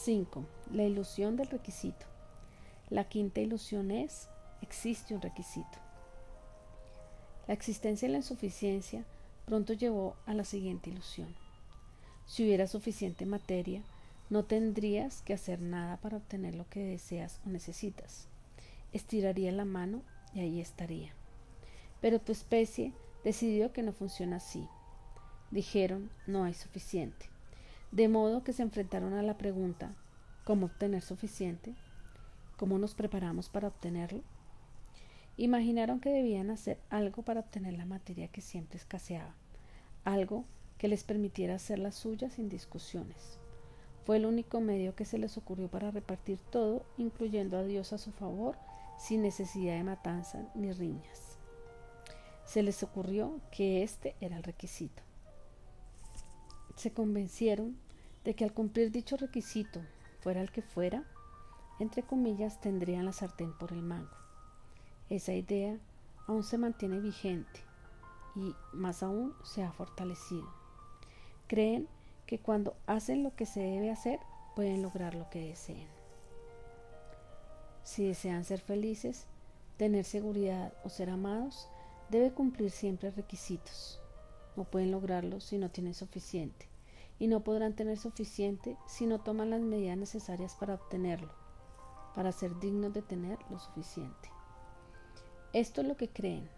5. La ilusión del requisito. La quinta ilusión es: existe un requisito. La existencia de la insuficiencia pronto llevó a la siguiente ilusión. Si hubiera suficiente materia, no tendrías que hacer nada para obtener lo que deseas o necesitas. Estiraría la mano y ahí estaría. Pero tu especie decidió que no funciona así. Dijeron: no hay suficiente. De modo que se enfrentaron a la pregunta: ¿cómo obtener suficiente? ¿Cómo nos preparamos para obtenerlo? Imaginaron que debían hacer algo para obtener la materia que siempre escaseaba, algo que les permitiera hacer la suya sin discusiones. Fue el único medio que se les ocurrió para repartir todo, incluyendo a Dios a su favor, sin necesidad de matanza ni riñas. Se les ocurrió que este era el requisito. Se convencieron de que al cumplir dicho requisito, fuera el que fuera, entre comillas, tendrían la sartén por el mango. Esa idea aún se mantiene vigente y, más aún, se ha fortalecido. Creen que cuando hacen lo que se debe hacer, pueden lograr lo que deseen. Si desean ser felices, tener seguridad o ser amados, debe cumplir siempre requisitos. No pueden lograrlo si no tienen suficiente, y no podrán tener suficiente si no toman las medidas necesarias para obtenerlo, para ser dignos de tener lo suficiente. Esto es lo que creen,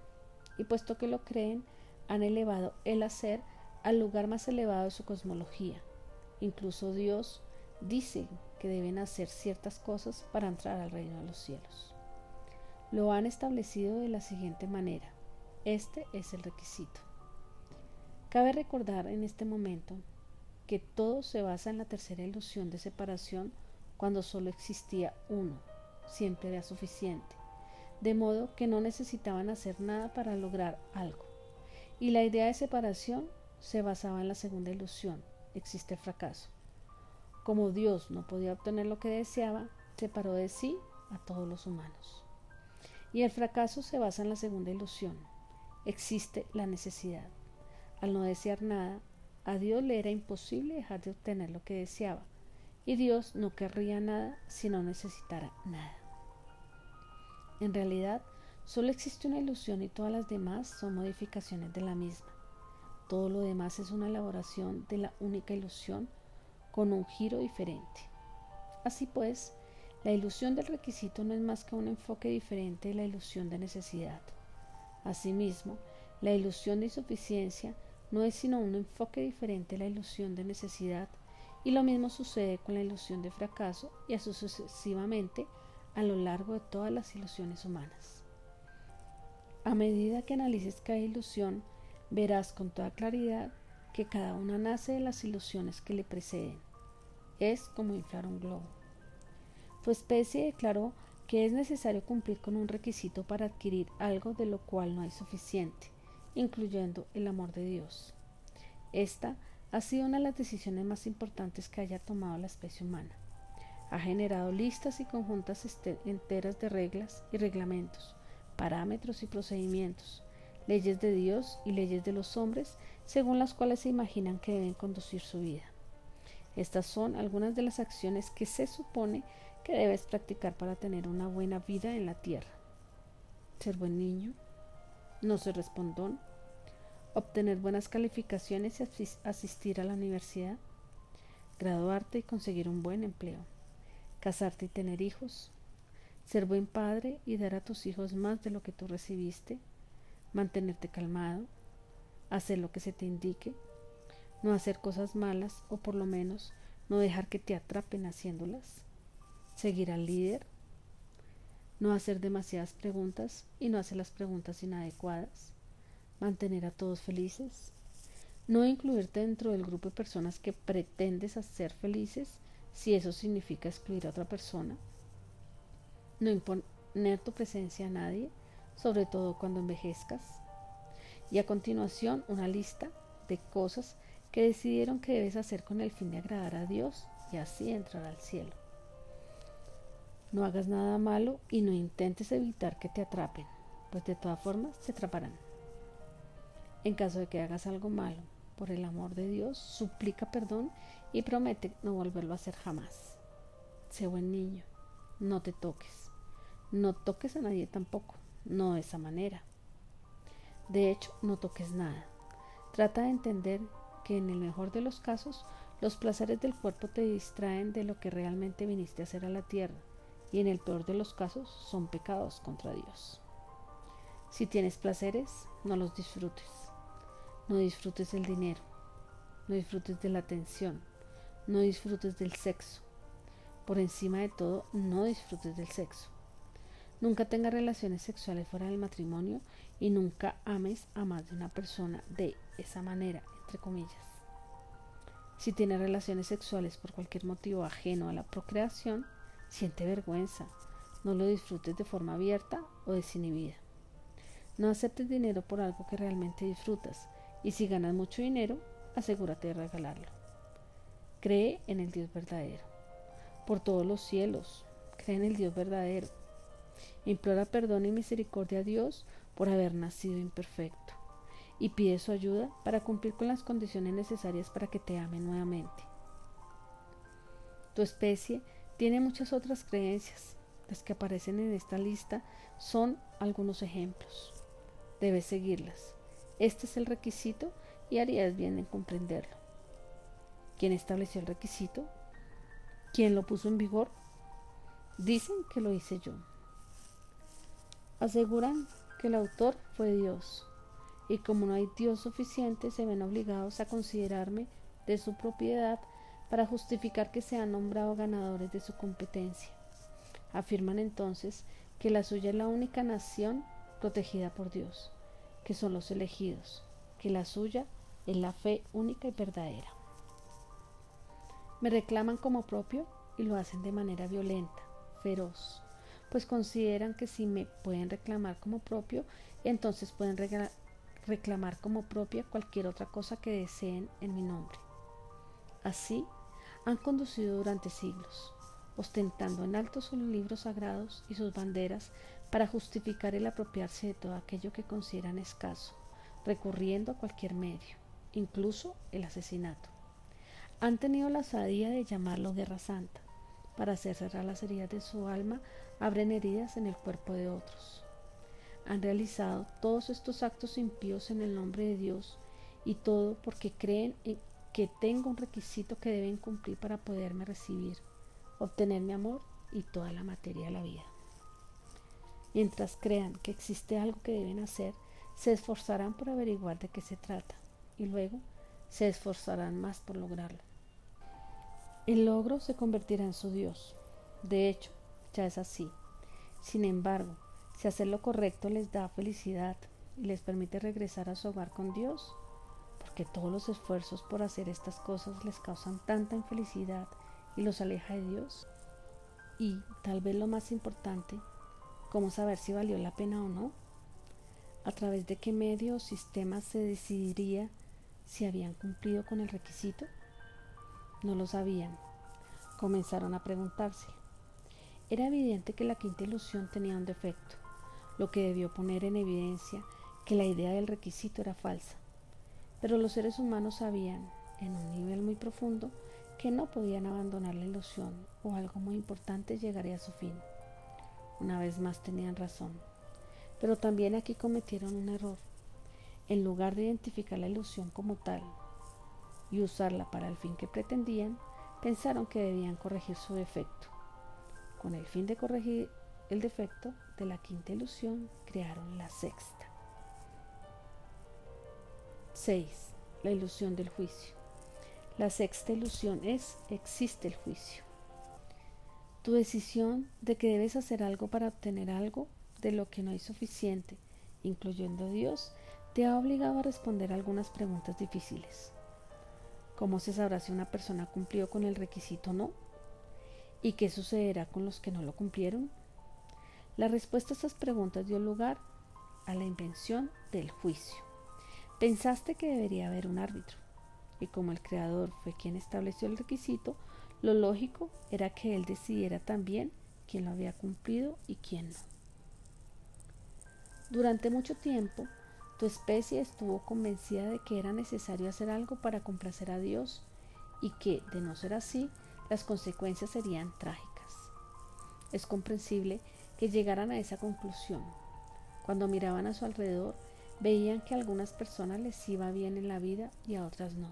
y puesto que lo creen, han elevado el hacer al lugar más elevado de su cosmología. Incluso Dios dice que deben hacer ciertas cosas para entrar al reino de los cielos. Lo han establecido de la siguiente manera: este es el requisito. Cabe recordar en este momento que todo se basa en la tercera ilusión de separación, cuando solo existía uno, siempre era suficiente, de modo que no necesitaban hacer nada para lograr algo. Y la idea de separación se basaba en la segunda ilusión: existe el fracaso. Como Dios no podía obtener lo que deseaba, separó de sí a todos los humanos. Y el fracaso se basa en la segunda ilusión: existe la necesidad. Al no desear nada, a Dios le era imposible dejar de obtener lo que deseaba, y Dios no querría nada si no necesitara nada. En realidad, solo existe una ilusión y todas las demás son modificaciones de la misma. Todo lo demás es una elaboración de la única ilusión con un giro diferente. Así pues, la ilusión del requisito no es más que un enfoque diferente de la ilusión de necesidad. Asimismo, la ilusión de insuficiencia no es sino un enfoque diferente de la ilusión de necesidad, y lo mismo sucede con la ilusión de fracaso y así sucesivamente a lo largo de todas las ilusiones humanas. A medida que analices cada ilusión, verás con toda claridad que cada una nace de las ilusiones que le preceden. Es como inflar un globo. Tu especie declaró que es necesario cumplir con un requisito para adquirir algo de lo cual no hay suficiente, incluyendo el amor de Dios. Esta ha sido una de las decisiones más importantes que haya tomado la especie humana. Ha generado listas y conjuntas enteras de reglas y reglamentos, parámetros y procedimientos, leyes de Dios y leyes de los hombres, según las cuales se imaginan que deben conducir su vida. Estas son algunas de las acciones que se supone que debes practicar para tener una buena vida en la tierra: ser buen niño, no ser respondón, obtener buenas calificaciones y asistir a la universidad, graduarte y conseguir un buen empleo, casarte y tener hijos, ser buen padre y dar a tus hijos más de lo que tú recibiste, mantenerte calmado, hacer lo que se te indique, no hacer cosas malas o por lo menos no dejar que te atrapen haciéndolas, seguir al líder, no hacer demasiadas preguntas y no hacer las preguntas inadecuadas, mantener a todos felices, no incluirte dentro del grupo de personas que pretendes hacer felices si eso significa excluir a otra persona, no imponer tu presencia a nadie, sobre todo cuando envejezcas. Y a continuación una lista de cosas que decidieron que debes hacer con el fin de agradar a Dios y así entrar al cielo. No hagas nada malo y no intentes evitar que te atrapen, pues de todas formas te atraparán. En caso de que hagas algo malo, por el amor de Dios, suplica perdón y promete no volverlo a hacer jamás. Sé buen niño, no te toques. No toques a nadie tampoco, no de esa manera. De hecho, no toques nada. Trata de entender que en el mejor de los casos, los placeres del cuerpo te distraen de lo que realmente viniste a hacer a la tierra, y en el peor de los casos son pecados contra Dios. Si tienes placeres, no los disfrutes. No disfrutes del dinero, no disfrutes de la atención, no disfrutes del sexo. Por encima de todo, no disfrutes del sexo. Nunca tengas relaciones sexuales fuera del matrimonio y nunca ames a más de una persona de esa manera, entre comillas. Si tienes relaciones sexuales por cualquier motivo ajeno a la procreación, siente vergüenza. No lo disfrutes de forma abierta o desinhibida. No aceptes dinero por algo que realmente disfrutas, y si ganas mucho dinero, asegúrate de regalarlo. Cree en el Dios verdadero. Por todos los cielos, cree en el Dios verdadero. Implora perdón y misericordia a Dios por haber nacido imperfecto, y pide su ayuda para cumplir con las condiciones necesarias para que te ame nuevamente. Tu especie tiene muchas otras creencias. Las que aparecen en esta lista son algunos ejemplos. Debes seguirlas. Este es el requisito y harías bien en comprenderlo. ¿Quién estableció el requisito? ¿Quién lo puso en vigor? Dicen que lo hice yo. Aseguran que el autor fue Dios, y como no hay Dios suficiente, se ven obligados a considerarme de su propiedad para justificar que sean nombrados ganadores de su competencia. Afirman entonces que la suya es la única nación protegida por Dios, que son los elegidos, que la suya es la fe única y verdadera. Me reclaman como propio y lo hacen de manera violenta, feroz, pues consideran que si me pueden reclamar como propio, entonces pueden reclamar como propia cualquier otra cosa que deseen en mi nombre. Así han conducido durante siglos, ostentando en alto sus libros sagrados y sus banderas para justificar el apropiarse de todo aquello que consideran escaso, recurriendo a cualquier medio, incluso el asesinato. Han tenido la osadía de llamarlo guerra santa. Para hacer cerrar las heridas de su alma, abren heridas en el cuerpo de otros. Han realizado todos estos actos impíos en el nombre de Dios, y todo porque creen que tengo un requisito que deben cumplir para poderme recibir, obtener mi amor y toda la materia de la vida. Mientras crean que existe algo que deben hacer, se esforzarán por averiguar de qué se trata, y luego se esforzarán más por lograrlo. El logro se convertirá en su Dios. De hecho, ya es así. Sin embargo, si hacer lo correcto les da felicidad y les permite regresar a su hogar con Dios, porque todos los esfuerzos por hacer estas cosas les causan tanta infelicidad y los aleja de Dios. Y, tal vez lo más importante, ¿cómo saber si valió la pena o no? ¿A través de qué medio o sistema se decidiría si habían cumplido con el requisito? No lo sabían. Comenzaron a preguntarse. Era evidente que la quinta ilusión tenía un defecto, lo que debió poner en evidencia que la idea del requisito era falsa. Pero los seres humanos sabían, en un nivel muy profundo, que no podían abandonar la ilusión o algo muy importante llegaría a su fin. Una vez más tenían razón. Pero también aquí cometieron un error. En lugar de identificar la ilusión como tal y usarla para el fin que pretendían, pensaron que debían corregir su defecto. Con el fin de corregir el defecto de la quinta ilusión, crearon la sexta. 6. La ilusión del juicio. La sexta ilusión es: existe el juicio. Tu decisión de que debes hacer algo para obtener algo de lo que no hay suficiente, incluyendo Dios, te ha obligado a responder algunas preguntas difíciles. ¿Cómo se sabrá si una persona cumplió con el requisito o no? ¿Y qué sucederá con los que no lo cumplieron? La respuesta a estas preguntas dio lugar a la invención del juicio. Pensaste que debería haber un árbitro, y como el Creador fue quien estableció el requisito, lo lógico era que él decidiera también quién lo había cumplido y quién no. Durante mucho tiempo, tu especie estuvo convencida de que era necesario hacer algo para complacer a Dios y que, de no ser así, las consecuencias serían trágicas. Es comprensible que llegaran a esa conclusión. Cuando miraban a su alrededor, veían que a algunas personas les iba bien en la vida y a otras no.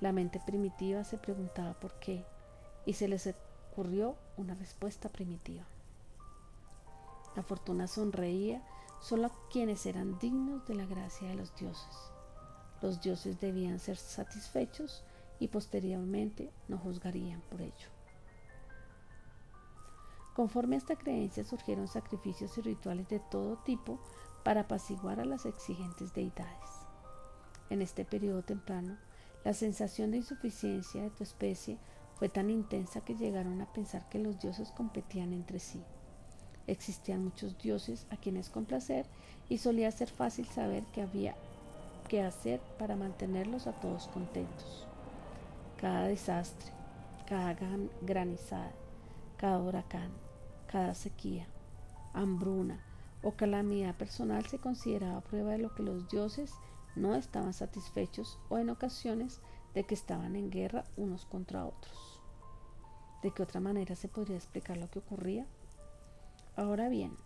La mente primitiva se preguntaba por qué, y se les ocurrió una respuesta primitiva. La fortuna sonreía solo a quienes eran dignos de la gracia de los dioses. Los dioses debían ser satisfechos y posteriormente no juzgarían por ello. Conforme a esta creencia surgieron sacrificios y rituales de todo tipo para apaciguar a las exigentes deidades. En este periodo temprano, la sensación de insuficiencia de tu especie fue tan intensa que llegaron a pensar que los dioses competían entre sí. Existían muchos dioses a quienes complacer y solía ser fácil saber qué había que hacer para mantenerlos a todos contentos. Cada desastre, cada granizada, cada huracán, cada sequía, hambruna o calamidad personal se consideraba prueba de lo que los dioses no estaban satisfechos o en ocasiones de que estaban en guerra unos contra otros. ¿De qué otra manera se podría explicar lo que ocurría? Ahora bien,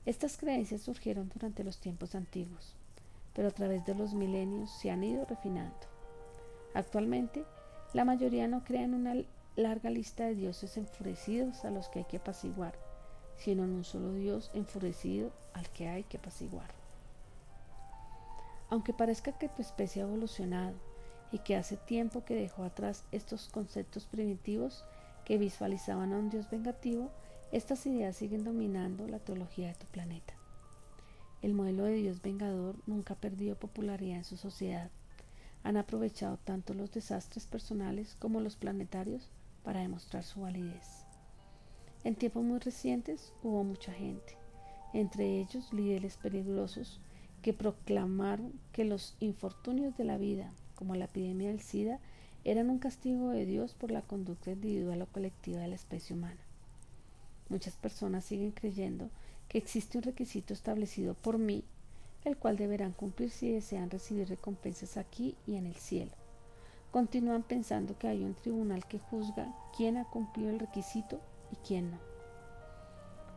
estas creencias surgieron durante los tiempos antiguos, pero a través de los milenios se han ido refinando. Actualmente, la mayoría no cree en una larga lista de dioses enfurecidos a los que hay que apaciguar, sino en un solo Dios enfurecido al que hay que apaciguar. Aunque parezca que tu especie ha evolucionado y que hace tiempo que dejó atrás estos conceptos primitivos que visualizaban a un Dios vengativo, estas ideas siguen dominando la teología de tu planeta. El modelo de Dios vengador nunca ha perdido popularidad en su sociedad. Han aprovechado tanto los desastres personales como los planetarios para demostrar su validez. En tiempos muy recientes hubo mucha gente, entre ellos líderes peligrosos, que proclamaron que los infortunios de la vida, como la epidemia del SIDA, eran un castigo de Dios por la conducta individual o colectiva de la especie humana. Muchas personas siguen creyendo que existe un requisito establecido por mí, el cual deberán cumplir si desean recibir recompensas aquí y en el cielo. Continúan pensando que hay un tribunal que juzga quién ha cumplido el requisito y quién no.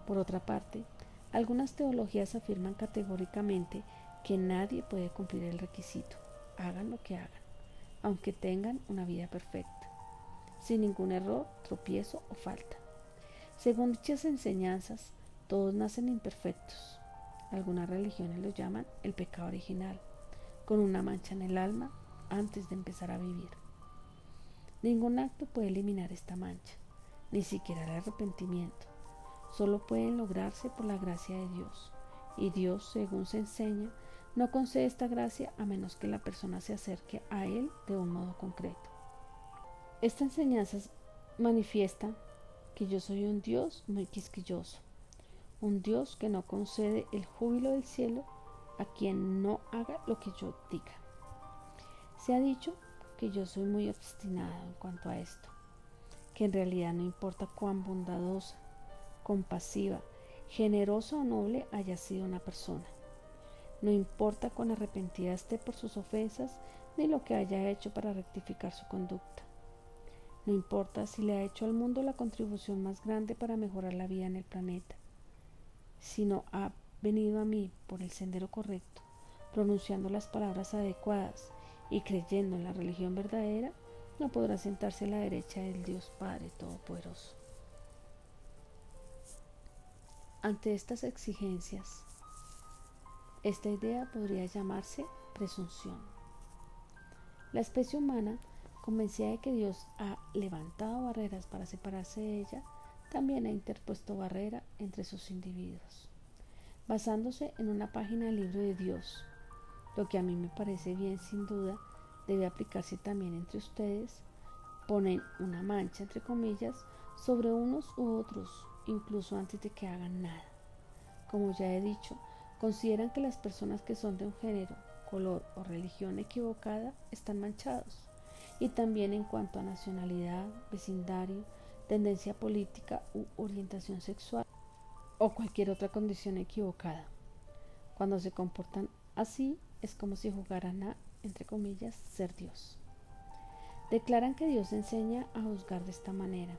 Por otra parte, algunas teologías afirman categóricamente que nadie puede cumplir el requisito, hagan lo que hagan, aunque tengan una vida perfecta, sin ningún error, tropiezo o falta. Según dichas enseñanzas, todos nacen imperfectos. Algunas religiones lo llaman el pecado original, con una mancha en el alma antes de empezar a vivir. Ningún acto puede eliminar esta mancha, ni siquiera el arrepentimiento. Solo pueden lograrse por la gracia de Dios. Y Dios, según se enseña, no concede esta gracia a menos que la persona se acerque a Él de un modo concreto. Esta enseñanza manifiesta que yo soy un Dios muy quisquilloso, un Dios que no concede el júbilo del cielo a quien no haga lo que yo diga. Se ha dicho que yo soy muy obstinado en cuanto a esto, que en realidad no importa cuán bondadosa, compasiva, generosa o noble haya sido una persona. No importa cuán arrepentida esté por sus ofensas ni lo que haya hecho para rectificar su conducta. No importa si le ha hecho al mundo la contribución más grande para mejorar la vida en el planeta. Si no ha venido a mí por el sendero correcto, pronunciando las palabras adecuadas y creyendo en la religión verdadera, no podrá sentarse a la derecha del Dios Padre Todopoderoso. Ante estas exigencias, esta idea podría llamarse presunción. La especie humana, convencida de que Dios ha levantado barreras para separarse de ella, también ha interpuesto barrera entre sus individuos. Basándose en una página del libro de Dios, lo que a mí me parece bien sin duda, debe aplicarse también entre ustedes, ponen una mancha entre comillas sobre unos u otros, incluso antes de que hagan nada. Como ya he dicho, consideran que las personas que son de un género, color o religión equivocada están manchados, y también en cuanto a nacionalidad, vecindario, tendencia política u orientación sexual o cualquier otra condición equivocada. Cuando se comportan así, es como si jugaran a, entre comillas, ser Dios. Declaran que Dios enseña a juzgar de esta manera.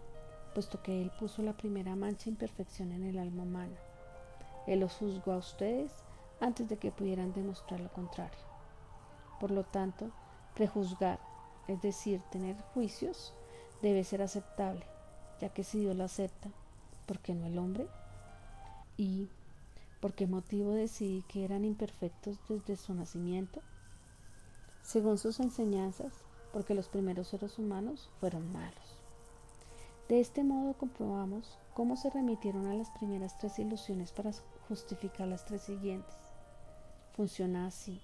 puesto que Él puso la primera mancha de imperfección en el alma humana. Él los juzgó a ustedes antes de que pudieran demostrar lo contrario. Por lo tanto, prejuzgar, es decir, tener juicios, debe ser aceptable, ya que si Dios lo acepta, ¿por qué no el hombre? ¿Y por qué motivo decidí que eran imperfectos desde su nacimiento? Según sus enseñanzas, porque los primeros seres humanos fueron malos. De este modo comprobamos cómo se remitieron a las primeras tres ilusiones para justificar las tres siguientes. Funciona así.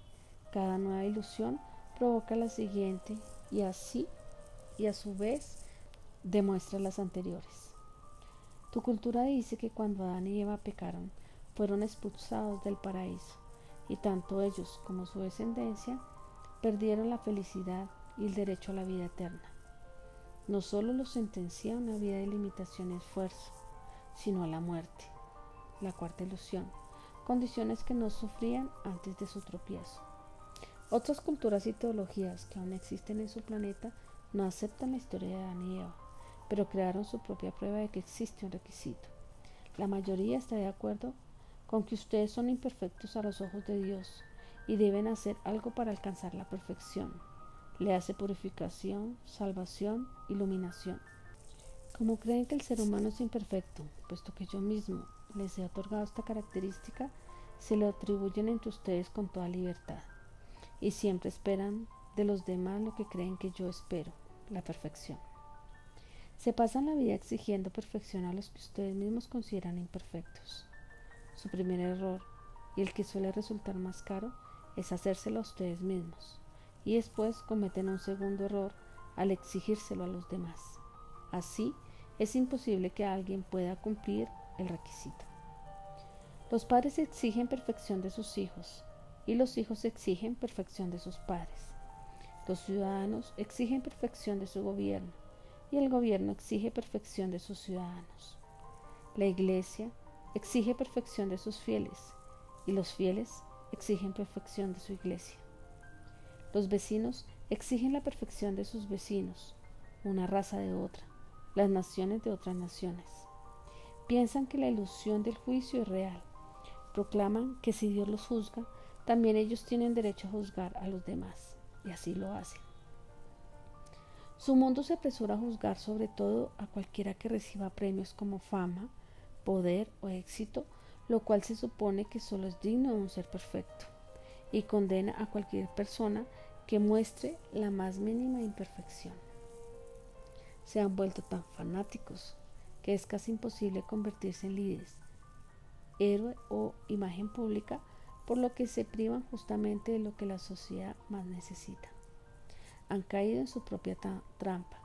Cada nueva ilusión provoca la siguiente y así, y a su vez, demuestra las anteriores. Tu cultura dice que cuando Adán y Eva pecaron, fueron expulsados del paraíso, y tanto ellos como su descendencia perdieron la felicidad y el derecho a la vida eterna. No solo los sentencia a una vida de limitación y esfuerzo, sino a la muerte, la cuarta ilusión, condiciones que no sufrían antes de su tropiezo. Otras culturas y teologías que aún existen en su planeta no aceptan la historia de Adán y Eva, pero crearon su propia prueba de que existe un requisito. La mayoría está de acuerdo con que ustedes son imperfectos a los ojos de Dios y deben hacer algo para alcanzar la perfección. Le hace purificación, salvación, iluminación. Como creen que el ser humano es imperfecto, puesto que yo mismo les he otorgado esta característica, se lo atribuyen entre ustedes con toda libertad, y siempre esperan de los demás lo que creen que yo espero, la perfección. Se pasan la vida exigiendo perfección a los que ustedes mismos consideran imperfectos. Su primer error, y el que suele resultar más caro, es hacérselo a ustedes mismos, y después cometen un segundo error al exigírselo a los demás. Así, es imposible que alguien pueda cumplir el requisito. Los padres exigen perfección de sus hijos, y los hijos exigen perfección de sus padres. Los ciudadanos exigen perfección de su gobierno, y el gobierno exige perfección de sus ciudadanos. La Iglesia exige perfección de sus fieles, y los fieles exigen perfección de su Iglesia. Los vecinos exigen la perfección de sus vecinos, una raza de otra, las naciones de otras naciones. Piensan que la ilusión del juicio es real. Proclaman que si Dios los juzga, también ellos tienen derecho a juzgar a los demás, y así lo hacen. Su mundo se apresura a juzgar sobre todo a cualquiera que reciba premios como fama, poder o éxito, lo cual se supone que solo es digno de un ser perfecto, y condena a cualquier persona que muestre la más mínima imperfección. Se han vuelto tan fanáticos que es casi imposible convertirse en líderes, héroe o imagen pública, por lo que se privan justamente de lo que la sociedad más necesita. Han caído en su propia trampa.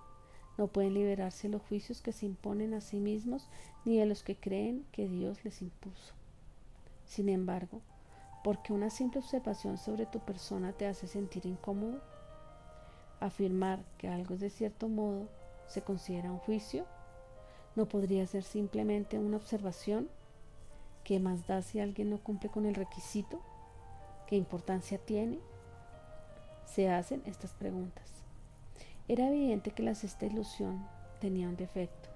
No pueden liberarse de los juicios que se imponen a sí mismos ni de los que creen que Dios les impuso. Sin embargo, ¿por qué una simple observación sobre tu persona te hace sentir incómodo? Afirmar que algo es de cierto modo se considera un juicio. ¿No podría ser simplemente una observación? ¿Qué más da si alguien no cumple con el requisito? ¿Qué importancia tiene? Se hacen estas preguntas. Era evidente que la sexta ilusión tenía un defecto,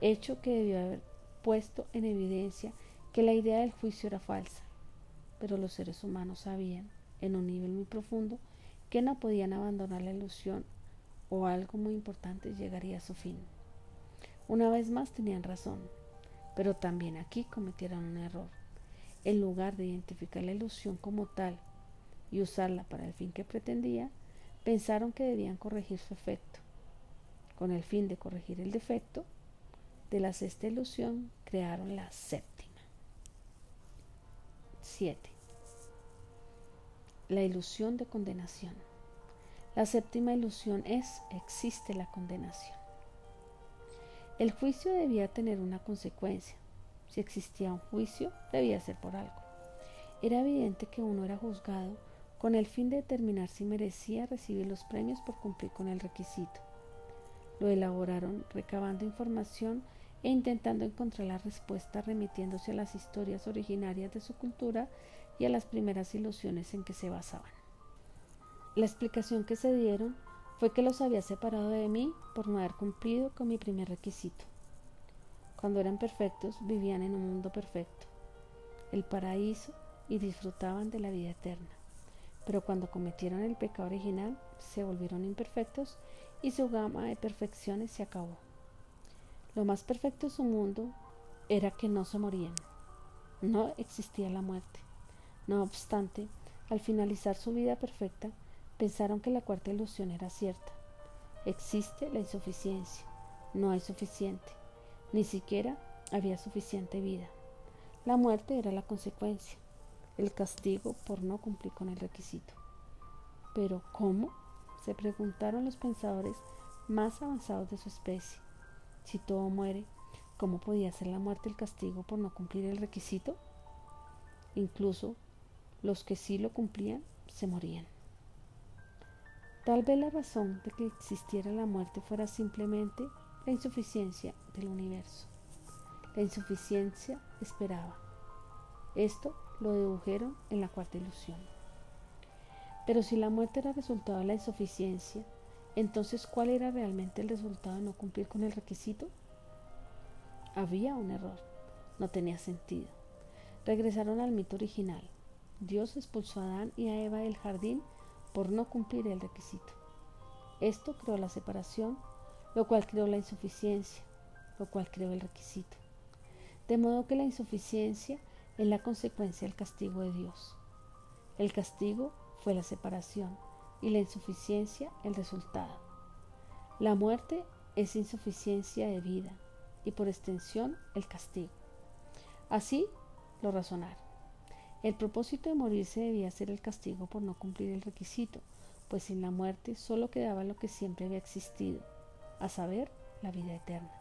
hecho que debió haber puesto en evidencia que la idea del juicio era falsa, pero los seres humanos sabían, en un nivel muy profundo, que no podían abandonar la ilusión o algo muy importante llegaría a su fin. Una vez más tenían razón, pero también aquí cometieron un error. En lugar de identificar la ilusión como tal y usarla para el fin que pretendía, pensaron que debían corregir su efecto. Con el fin de corregir el defecto de la sexta ilusión, crearon la séptima. 7. La ilusión de condenación. La séptima ilusión es: existe la condenación. El juicio debía tener una consecuencia. Si existía un juicio, debía ser por algo. Era evidente que uno era juzgado con el fin de determinar si merecía recibir los premios por cumplir con el requisito. Lo elaboraron recabando información e intentando encontrar la respuesta remitiéndose a las historias originarias de su cultura y a las primeras ilusiones en que se basaban. La explicación que se dieron fue que los había separado de mí por no haber cumplido con mi primer requisito. Cuando eran perfectos, vivían en un mundo perfecto, el paraíso, y disfrutaban de la vida eterna. Pero cuando cometieron el pecado original, se volvieron imperfectos y su gama de perfecciones se acabó. Lo más perfecto de su mundo era que no se morían. No existía la muerte. No obstante, al finalizar su vida perfecta, pensaron que la cuarta ilusión era cierta. Existe la insuficiencia. No hay suficiente. Ni siquiera había suficiente vida. La muerte era la consecuencia, el castigo por no cumplir con el requisito. ¿Pero cómo?, se preguntaron los pensadores más avanzados de su especie. Si todo muere, ¿cómo podía ser la muerte el castigo por no cumplir el requisito? Incluso los que sí lo cumplían se morían. Tal vez la razón de que existiera la muerte fuera simplemente la insuficiencia del universo. La insuficiencia esperaba. Esto lo dedujeron en la cuarta ilusión. Pero si la muerte era resultado de la insuficiencia, entonces ¿cuál era realmente el resultado de no cumplir con el requisito? Había un error. No tenía sentido. Regresaron al mito original. Dios expulsó a Adán y a Eva del jardín por no cumplir el requisito. Esto creó la separación, lo cual creó la insuficiencia, lo cual creó el requisito. De modo que la insuficiencia es la consecuencia del castigo de Dios. El castigo fue la separación y la insuficiencia el resultado. La muerte es insuficiencia de vida y por extensión el castigo. Así lo razonaron. El propósito de morirse debía ser el castigo por no cumplir el requisito, pues sin la muerte solo quedaba lo que siempre había existido, a saber, la vida eterna.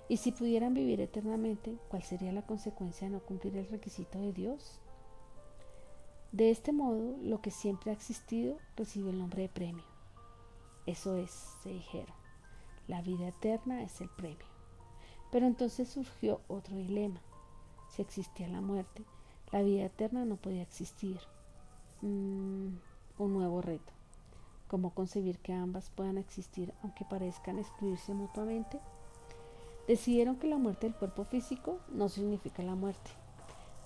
Y si pudieran vivir eternamente, ¿cuál sería la consecuencia de no cumplir el requisito de Dios? De este modo, lo que siempre ha existido recibe el nombre de premio. Eso es, se dijeron, la vida eterna es el premio. Pero entonces surgió otro dilema. Si existía la muerte, la vida eterna no podía existir. Un nuevo reto. ¿Cómo concebir que ambas puedan existir aunque parezcan excluirse mutuamente? Decidieron que la muerte del cuerpo físico no significa la muerte.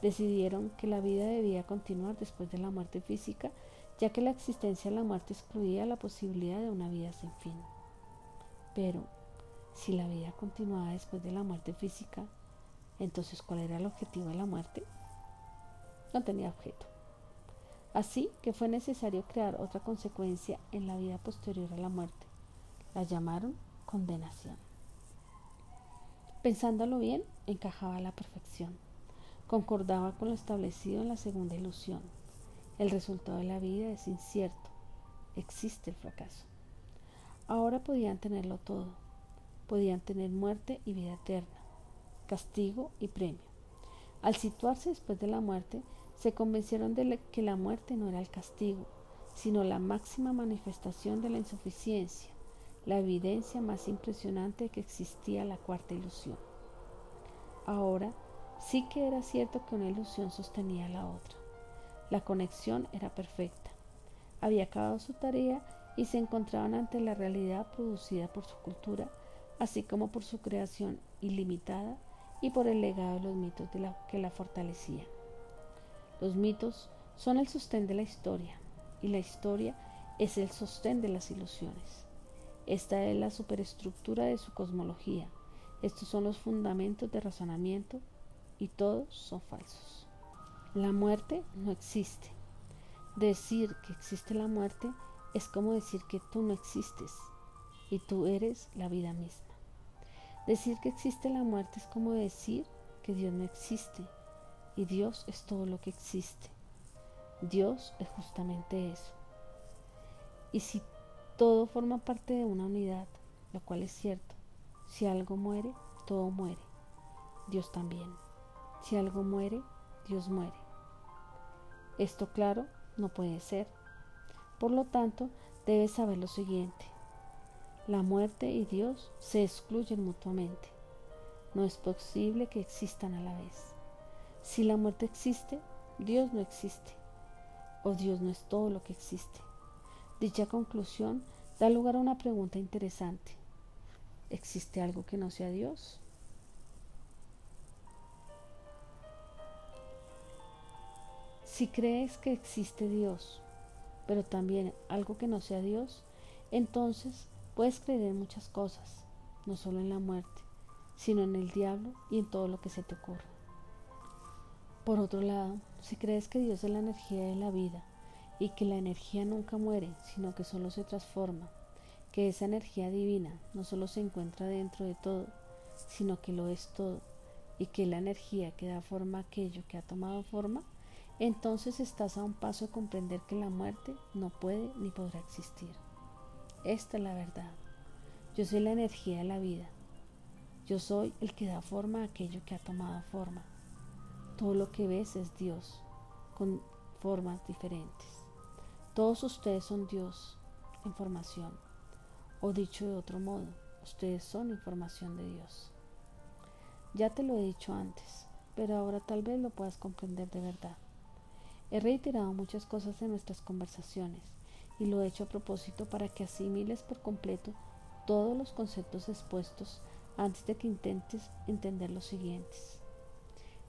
Decidieron que la vida debía continuar después de la muerte física, ya que la existencia de la muerte excluía la posibilidad de una vida sin fin. Pero, si la vida continuaba después de la muerte física, entonces ¿cuál era el objetivo de la muerte? No tenía objeto. Así que fue necesario crear otra consecuencia en la vida posterior a la muerte. La llamaron condenación. Pensándolo bien, encajaba a la perfección. Concordaba con lo establecido en la segunda ilusión. El resultado de la vida es incierto. Existe el fracaso. Ahora podían tenerlo todo. Podían tener muerte y vida eterna, castigo y premio. Al situarse después de la muerte, se convencieron de que la muerte no era el castigo, sino la máxima manifestación de la insuficiencia, la evidencia más impresionante de que existía la cuarta ilusión. Ahora sí que era cierto que una ilusión sostenía a la otra. La conexión era perfecta. Había acabado su tarea y se encontraban ante la realidad producida por su cultura, así como por su creación ilimitada y por el legado de los mitos que la fortalecían. Los mitos son el sostén de la historia, y la historia es el sostén de las ilusiones. Esta es la superestructura de su cosmología. Estos son los fundamentos de razonamiento, y todos son falsos. La muerte no existe. Decir que existe la muerte es como decir que tú no existes, y tú eres la vida misma. Decir que existe la muerte es como decir que Dios no existe, y Dios es todo lo que existe. Dios es justamente eso. Y si todo forma parte de una unidad, lo cual es cierto, si algo muere, todo muere. Dios también. Si algo muere, Dios muere. Esto, claro, no puede ser. Por lo tanto, debes saber lo siguiente. La muerte y Dios se excluyen mutuamente. No es posible que existan a la vez. Si la muerte existe, Dios no existe, o Dios no es todo lo que existe. Dicha conclusión da lugar a una pregunta interesante. ¿Existe algo que no sea Dios? Si crees que existe Dios, pero también algo que no sea Dios, entonces puedes creer en muchas cosas, no solo en la muerte, sino en el diablo y en todo lo que se te ocurra. Por otro lado, si crees que Dios es la energía de la vida y que la energía nunca muere, sino que solo se transforma, que esa energía divina no solo se encuentra dentro de todo, sino que lo es todo, y que la energía que da forma a aquello que ha tomado forma, entonces estás a un paso de comprender que la muerte no puede ni podrá existir. Esta es la verdad. Yo soy la energía de la vida. Yo soy el que da forma a aquello que ha tomado forma. Todo lo que ves es Dios, con formas diferentes. Todos ustedes son Dios en formación, o dicho de otro modo, ustedes son información de Dios. Ya te lo he dicho antes, pero ahora tal vez lo puedas comprender de verdad. He reiterado muchas cosas en nuestras conversaciones y lo he hecho a propósito para que asimiles por completo todos los conceptos expuestos antes de que intentes entender los siguientes.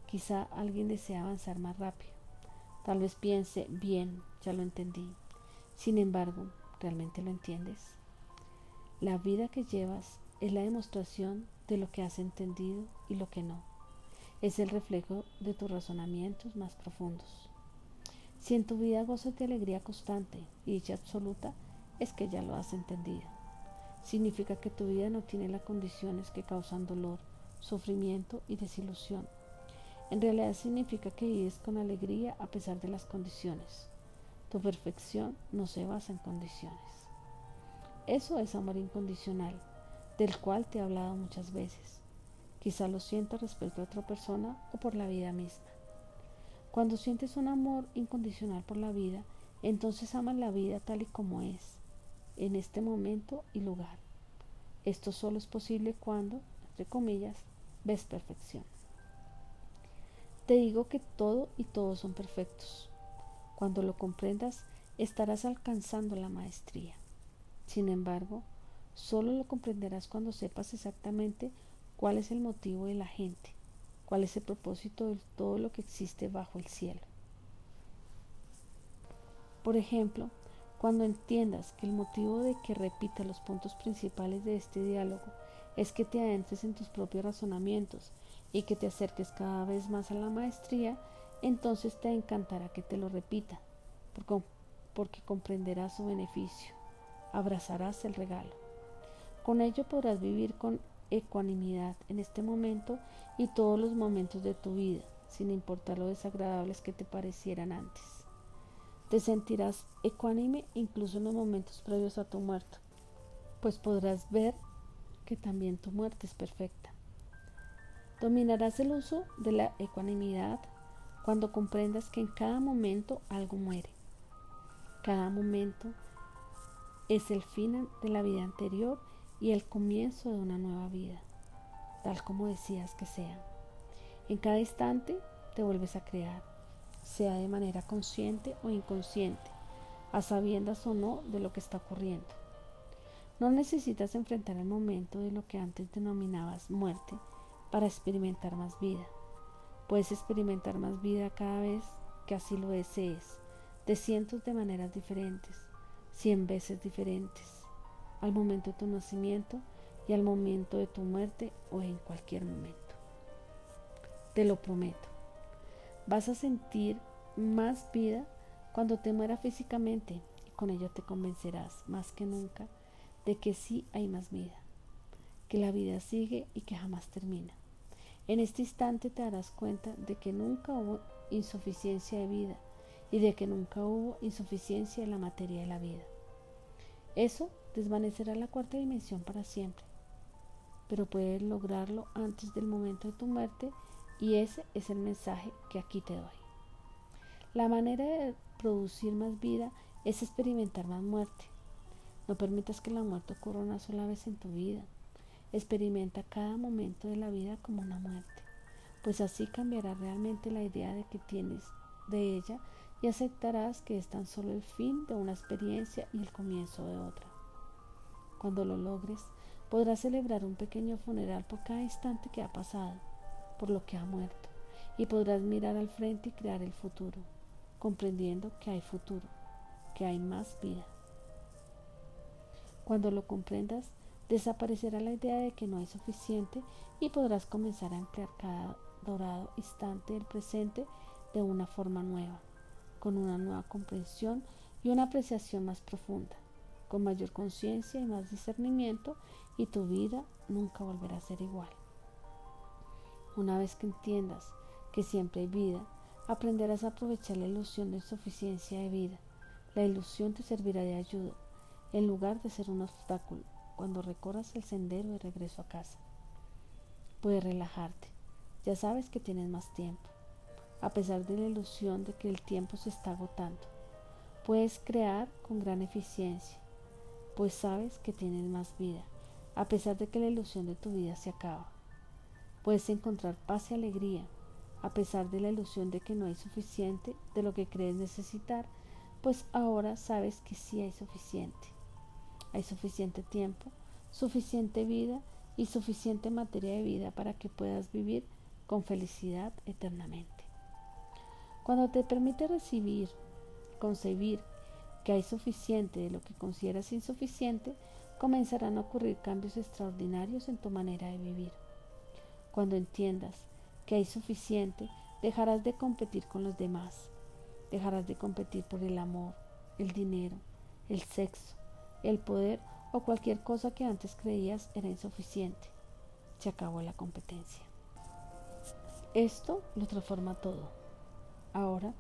Quizá alguien desea avanzar más rápido. Tal vez piense, bien, ya lo entendí. Sin embargo, ¿realmente lo entiendes? La vida que llevas es la demostración de lo que has entendido y lo que no. Es el reflejo de tus razonamientos más profundos. Si en tu vida gozas de alegría constante y dicha absoluta, es que ya lo has entendido. Significa que tu vida no tiene las condiciones que causan dolor, sufrimiento y desilusión. En realidad significa que vives con alegría a pesar de las condiciones. Tu perfección no se basa en condiciones. Eso es amor incondicional, del cual te he hablado muchas veces. Quizá lo sientas respecto a otra persona o por la vida misma. Cuando sientes un amor incondicional por la vida, entonces amas la vida tal y como es, en este momento y lugar. Esto solo es posible cuando, entre comillas, ves perfección. Te digo que todo y todos son perfectos. Cuando lo comprendas, estarás alcanzando la maestría. Sin embargo, solo lo comprenderás cuando sepas exactamente cuál es el motivo de la gente, cuál es el propósito de todo lo que existe bajo el cielo. Por ejemplo, cuando entiendas que el motivo de que repita los puntos principales de este diálogo es que te adentres en tus propios razonamientos y que te acerques cada vez más a la maestría, entonces te encantará que te lo repita, porque comprenderás su beneficio, abrazarás el regalo. Con ello podrás vivir con ecuanimidad en este momento y todos los momentos de tu vida, sin importar lo desagradables que te parecieran antes. Te sentirás ecuánime incluso en los momentos previos a tu muerte, pues podrás ver que también tu muerte es perfecta. Dominarás el uso de la ecuanimidad cuando comprendas que en cada momento algo muere. Cada momento es el fin de la vida anterior y el comienzo de una nueva vida, tal como decías que sea. En cada instante te vuelves a crear, sea de manera consciente o inconsciente, a sabiendas o no de lo que está ocurriendo. No necesitas enfrentar el momento de lo que antes denominabas muerte para experimentar más vida. Puedes experimentar más vida cada vez que así lo desees, de cientos de maneras diferentes, 100 veces diferentes, al momento de tu nacimiento y al momento de tu muerte o en cualquier momento. Te lo prometo. Vas a sentir más vida cuando te mueras físicamente y con ello te convencerás más que nunca de que sí hay más vida, que la vida sigue y que jamás termina. En este instante te darás cuenta de que nunca hubo insuficiencia de vida y de que nunca hubo insuficiencia en la materia de la vida. Eso desvanecerá la cuarta dimensión para siempre, pero puedes lograrlo antes del momento de tu muerte y ese es el mensaje que aquí te doy. La manera de producir más vida es experimentar más muerte. No permitas que la muerte ocurra una sola vez en tu vida. Experimenta cada momento de la vida como una muerte, pues así cambiará realmente la idea de que tienes de ella y aceptarás que es tan solo el fin de una experiencia y el comienzo de otra. Cuando lo logres, podrás celebrar un pequeño funeral por cada instante que ha pasado, por lo que ha muerto, y podrás mirar al frente y crear el futuro. comprendiendo que hay futuro, que hay más vida. Cuando lo comprendas, desaparecerá la idea de que no hay suficiente y podrás comenzar a emplear cada dorado instante del presente de una forma nueva, con una nueva comprensión y una apreciación más profunda, con mayor conciencia y más discernimiento, y tu vida nunca volverá a ser igual. Una vez que entiendas que siempre hay vida, aprenderás a aprovechar la ilusión de insuficiencia de vida. La ilusión te servirá de ayuda, en lugar de ser un obstáculo, cuando recorras el sendero de regreso a casa. Puedes relajarte, ya sabes que tienes más tiempo, a pesar de la ilusión de que el tiempo se está agotando. Puedes crear con gran eficiencia, pues sabes que tienes más vida, a pesar de que la ilusión de tu vida se acaba. Puedes encontrar paz y alegría, a pesar de la ilusión de que no hay suficiente de lo que crees necesitar, pues ahora sabes que sí hay suficiente. Hay suficiente tiempo, suficiente vida y suficiente materia de vida para que puedas vivir con felicidad eternamente. Cuando te permites concebir que hay suficiente de lo que consideras insuficiente, comenzarán a ocurrir cambios extraordinarios en tu manera de vivir. Cuando entiendas que hay suficiente, dejarás de competir con los demás. Dejarás de competir por el amor, el dinero, el sexo, el poder o cualquier cosa que antes creías era insuficiente. Se acabó la competencia. Esto lo transforma todo. Ahora,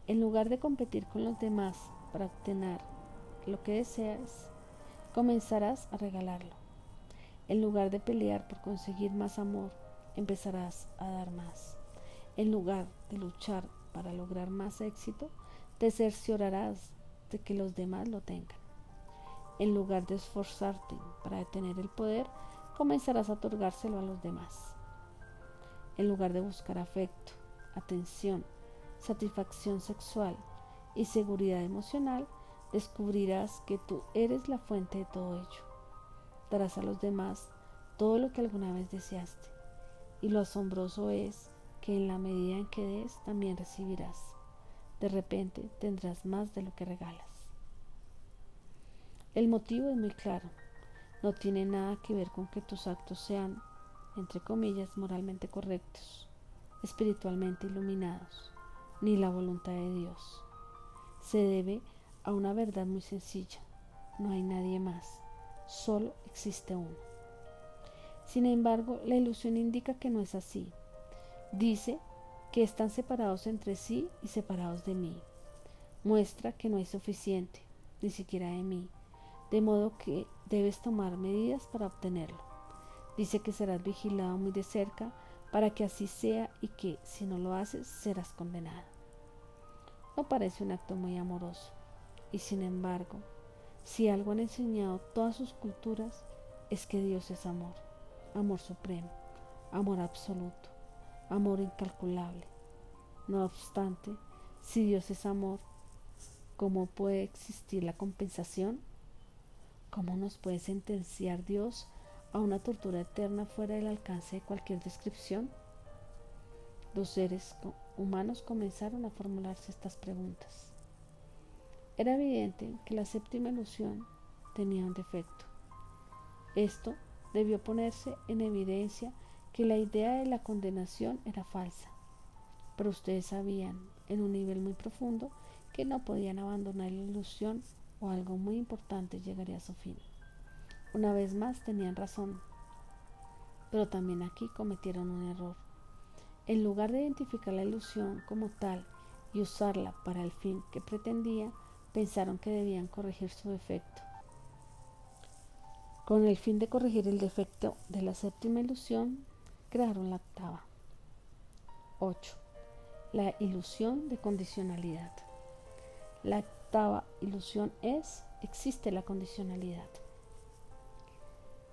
en lugar de competir con los demás para obtener lo que deseas, comenzarás a regalarlo. En lugar de pelear por conseguir más amor, empezarás a dar más. En lugar de luchar para lograr más éxito, te cerciorarás de que los demás lo tengan. En lugar de esforzarte para detener el poder, comenzarás a otorgárselo a los demás. En lugar de buscar afecto, atención, satisfacción sexual y seguridad emocional, descubrirás que tú eres la fuente de todo ello. Darás a los demás todo lo que alguna vez deseaste, y lo asombroso es que en la medida en que des, también recibirás. De repente tendrás más de lo que regalas. El motivo es muy claro. No tiene nada que ver con que tus actos sean, entre comillas, moralmente correctos, espiritualmente iluminados, ni la voluntad de Dios. Se debe a una verdad muy sencilla. No hay nadie más, solo existe uno. Sin embargo, la ilusión indica que no es así. Dice que están separados entre sí y separados de mí. Muestra que no hay suficiente, ni siquiera de mí, de modo que debes tomar medidas para obtenerlo. Dice que serás vigilado muy de cerca para que así sea y que, si no lo haces, serás condenado. No parece un acto muy amoroso, y sin embargo, si algo han enseñado todas sus culturas, es que Dios es amor, amor supremo, amor absoluto, amor incalculable. No obstante, si Dios es amor, ¿cómo puede existir la compensación? ¿Cómo nos puede sentenciar Dios a una tortura eterna fuera del alcance de cualquier descripción? Los seres humanos comenzaron a formularse estas preguntas. Era evidente que la séptima ilusión tenía un defecto. Esto debió ponerse en evidencia que la idea de la condenación era falsa, pero ustedes sabían, en un nivel muy profundo, que no podían abandonar la ilusión o algo muy importante llegaría a su fin. Una vez más tenían razón, pero también aquí cometieron un error. En lugar de identificar la ilusión como tal y usarla para el fin que pretendía, pensaron que debían corregir su defecto. Con el fin de corregir el defecto de la séptima ilusión, crearon la octava. 8. La ilusión de condicionalidad. La octava ilusión existe la condicionalidad.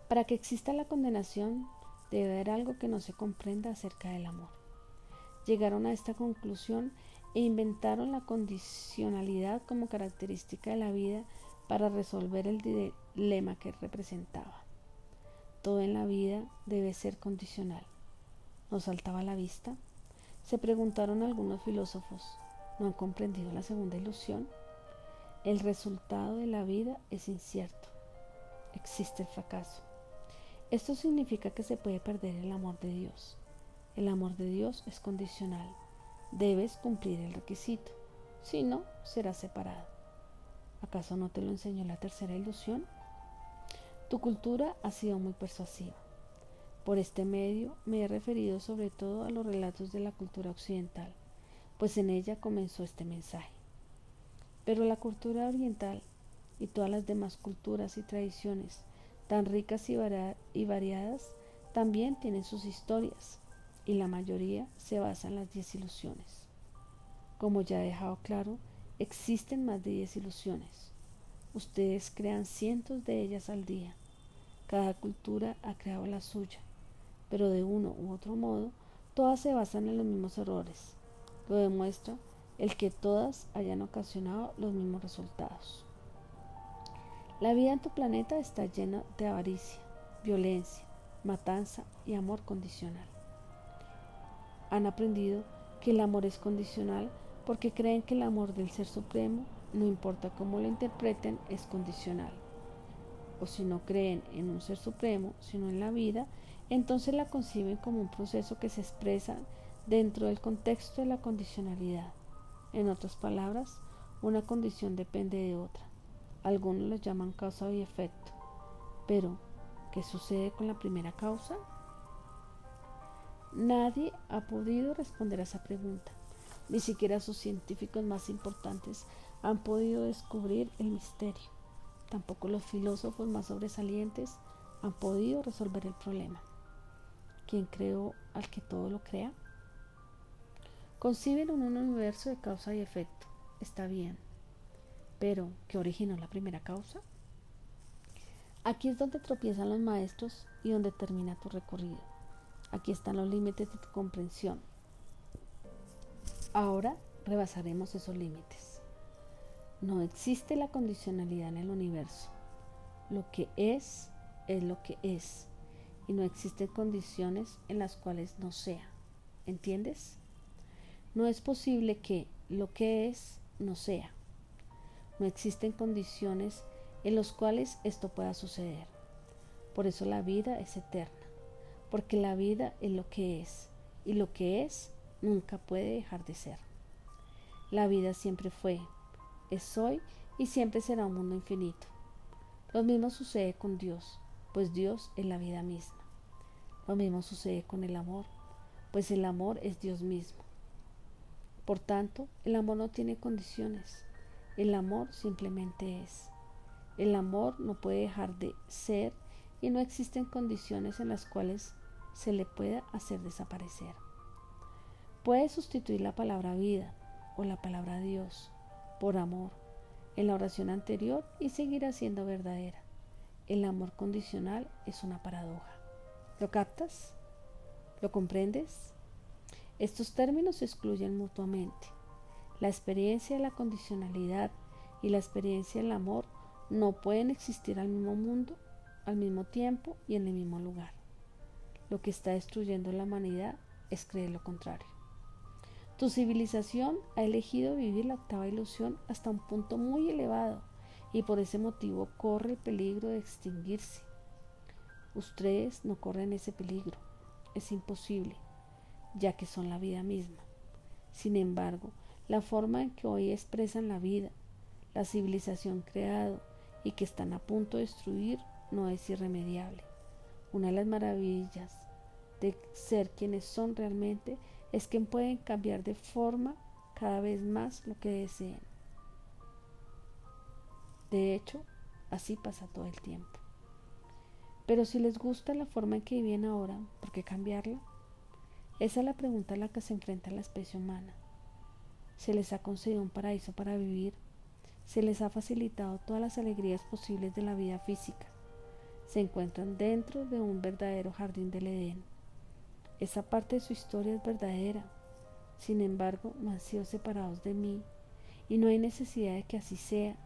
Para que exista la condenación, debe haber algo que no se comprenda acerca del amor. Llegaron a esta conclusión e inventaron la condicionalidad como característica de la vida para resolver el dilema que representaba. Todo en la vida debe ser condicional. ¿Nos saltaba a la vista? Se preguntaron algunos filósofos. ¿No han comprendido la segunda ilusión? El resultado de la vida es incierto. Existe el fracaso. Esto significa que se puede perder el amor de Dios. El amor de Dios es condicional. Debes cumplir el requisito. Si no, serás separado. ¿Acaso no te lo enseñó la tercera ilusión? Tu cultura ha sido muy persuasiva. Por este medio me he referido sobre todo a los relatos de la cultura occidental, pues en ella comenzó este mensaje. Pero la cultura oriental y todas las demás culturas y tradiciones, tan ricas y variadas, también tienen sus historias, y la mayoría se basa en las 10 ilusiones. Como ya he dejado claro, existen más de 10 ilusiones. Ustedes crean cientos de ellas al día. Cada cultura ha creado la suya, pero de uno u otro modo, todas se basan en los mismos errores. Lo demuestra el que todas hayan ocasionado los mismos resultados. La vida en tu planeta está llena de avaricia, violencia, matanza y amor condicional. Han aprendido que el amor es condicional porque creen que el amor del Ser Supremo, no importa cómo lo interpreten, es condicional. O si no creen en un Ser Supremo, sino en la vida, entonces la conciben como un proceso que se expresa dentro del contexto de la condicionalidad. En otras palabras, una condición depende de otra. Algunos lo llaman causa y efecto. Pero, ¿qué sucede con la primera causa? Nadie ha podido responder a esa pregunta. Ni siquiera sus científicos más importantes han podido descubrir el misterio. Tampoco los filósofos más sobresalientes han podido resolver el problema. ¿Quién creó al que todo lo crea? Conciben un universo de causa y efecto. Está bien. Pero, ¿qué originó la primera causa? Aquí es donde tropiezan los maestros y donde termina tu recorrido. Aquí están los límites de tu comprensión. Ahora rebasaremos esos límites. No existe la condicionalidad en el universo. Lo que es lo que es. Y no existen condiciones en las cuales no sea. ¿Entiendes? No es posible que lo que es no sea. No existen condiciones en las cuales esto pueda suceder. Por eso la vida es eterna. Porque la vida es lo que es. Y lo que es nunca puede dejar de ser. La vida siempre fue, es hoy y siempre será un mundo infinito. Lo mismo sucede con Dios, pues Dios es la vida misma. Lo mismo sucede con el amor, pues el amor es Dios mismo. Por tanto, el amor no tiene condiciones. El amor simplemente es. El amor no puede dejar de ser y no existen condiciones en las cuales se le pueda hacer desaparecer. Puede sustituir la palabra vida o la palabra Dios por amor en la oración anterior y seguirá siendo verdadera. El amor condicional es una paradoja. ¿Lo captas? ¿Lo comprendes? Estos términos se excluyen mutuamente. La experiencia de la condicionalidad y la experiencia del amor no pueden existir al mismo mundo, al mismo tiempo y en el mismo lugar. Lo que está destruyendo la humanidad es creer lo contrario. Tu civilización ha elegido vivir la octava ilusión hasta un punto muy elevado y por ese motivo corre el peligro de extinguirse. Ustedes no corren ese peligro, es imposible, ya que son la vida misma. Sin embargo, la forma en que hoy expresan la vida, la civilización creada y que están a punto de destruir no es irremediable. Una de las maravillas de ser quienes son realmente es que pueden cambiar de forma cada vez más lo que deseen. De hecho, así pasa todo el tiempo. Pero si les gusta la forma en que viven ahora, ¿por qué cambiarla? Esa es la pregunta a la que se enfrenta la especie humana. Se les ha concedido un paraíso para vivir, se les ha facilitado todas las alegrías posibles de la vida física. Se encuentran dentro de un verdadero jardín del Edén. Esa parte de su historia es verdadera. Sin embargo, no han sido separados de mí y no hay necesidad de que así sea.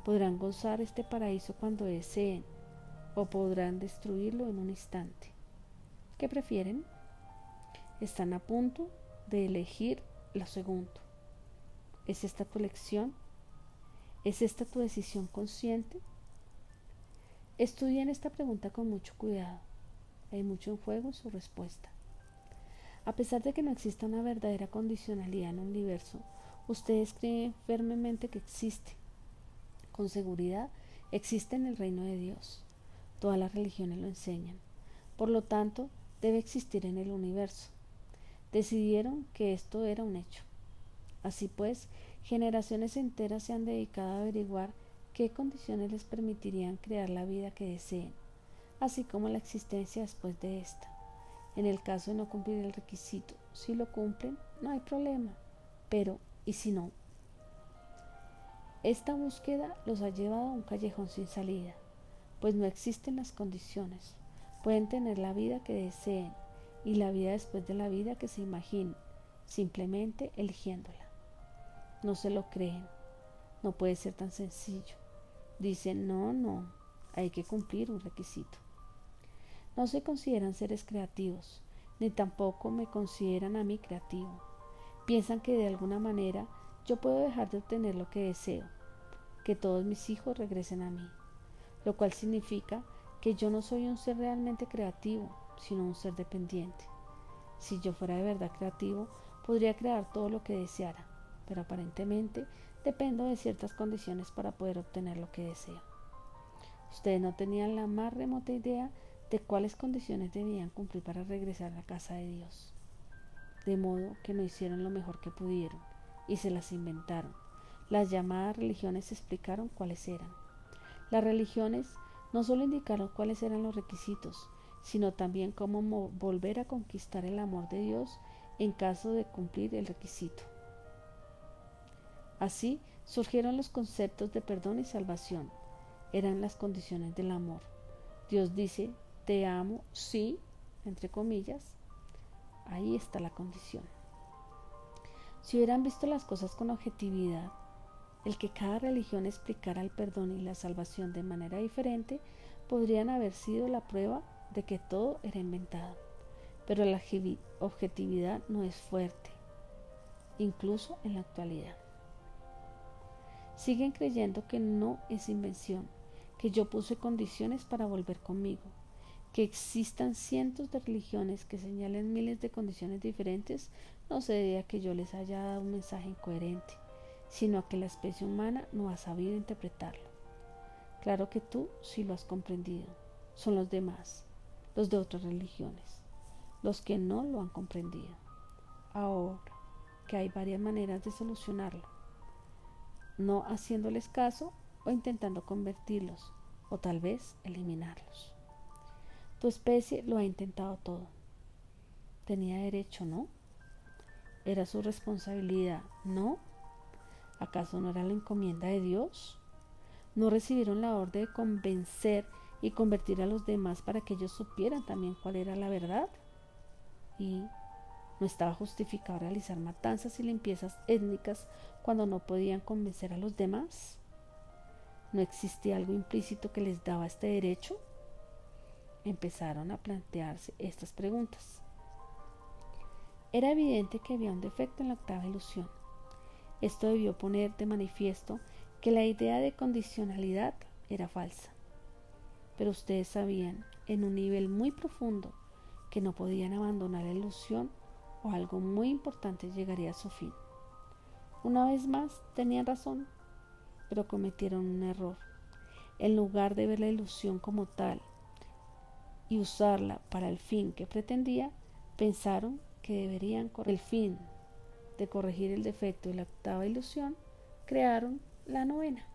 Podrán gozar este paraíso cuando deseen o podrán destruirlo en un instante. ¿Qué prefieren? Están a punto de elegir lo segundo. ¿Es esta tu elección? ¿Es esta tu decisión consciente? Estudien esta pregunta con mucho cuidado. Hay mucho en juego en su respuesta. A pesar de que no exista una verdadera condicionalidad en el universo, ustedes creen firmemente que existe. Con seguridad, existe en el reino de Dios. Todas las religiones lo enseñan. Por lo tanto, debe existir en el universo. Decidieron que esto era un hecho. Así pues, generaciones enteras se han dedicado a averiguar qué condiciones les permitirían crear la vida que deseen, así como la existencia después de esta. En el caso de no cumplir el requisito, si lo cumplen, no hay problema. Pero, ¿y si no? Esta búsqueda los ha llevado a un callejón sin salida, pues no existen las condiciones. Pueden tener la vida que deseen y la vida después de la vida que se imaginen, simplemente eligiéndola. No se lo creen, no puede ser tan sencillo. Dicen, no, hay que cumplir un requisito. No se consideran seres creativos, ni tampoco me consideran a mí creativo. Piensan que de alguna manera yo puedo dejar de obtener lo que deseo, que todos mis hijos regresen a mí, lo cual significa que yo no soy un ser realmente creativo, sino un ser dependiente. Si yo fuera de verdad creativo, podría crear todo lo que deseara, pero aparentemente dependo de ciertas condiciones para poder obtener lo que deseo. Ustedes no tenían la más remota idea de cuáles condiciones debían cumplir para regresar a la casa de Dios. De modo que no hicieron lo mejor que pudieron y se las inventaron. Las llamadas religiones explicaron cuáles eran. Las religiones no solo indicaron cuáles eran los requisitos, sino también cómo volver a conquistar el amor de Dios en caso de cumplir el requisito. Así surgieron los conceptos de perdón y salvación. Eran las condiciones del amor. Dios dice, te amo, sí, entre comillas. Ahí está la condición. Si hubieran visto las cosas con objetividad, el que cada religión explicara el perdón y la salvación de manera diferente, podrían haber sido la prueba de que todo era inventado. Pero la objetividad no es fuerte, incluso en la actualidad. Siguen creyendo que no es invención, que yo puse condiciones para volver conmigo, que existan cientos de religiones que señalen miles de condiciones diferentes, no se debe a que yo les haya dado un mensaje incoherente, sino a que la especie humana no ha sabido interpretarlo. Claro que tú sí lo has comprendido, son los demás, los de otras religiones, los que no lo han comprendido. Ahora que hay varias maneras de solucionarlo, no haciéndoles caso o intentando convertirlos, o tal vez eliminarlos. Tu especie lo ha intentado todo. Tenía derecho, ¿no? Era su responsabilidad, ¿no? ¿Acaso no era la encomienda de Dios? ¿No recibieron la orden de convencer y convertir a los demás para que ellos supieran también cuál era la verdad? ¿Y no estaba justificado realizar matanzas y limpiezas étnicas cuando no podían convencer a los demás? ¿No existía algo implícito que les daba este derecho? Empezaron a plantearse estas preguntas. Era evidente que había un defecto en la octava ilusión. Esto debió poner de manifiesto que la idea de condicionalidad era falsa. Pero ustedes sabían, en un nivel muy profundo, que no podían abandonar la ilusión o algo muy importante llegaría a su fin. Una vez más, tenían razón, pero cometieron un error. En lugar de ver la ilusión como tal y usarla para el fin que pretendía, pensaron que deberían el fin de corregir el defecto de la octava ilusión, crearon la novena.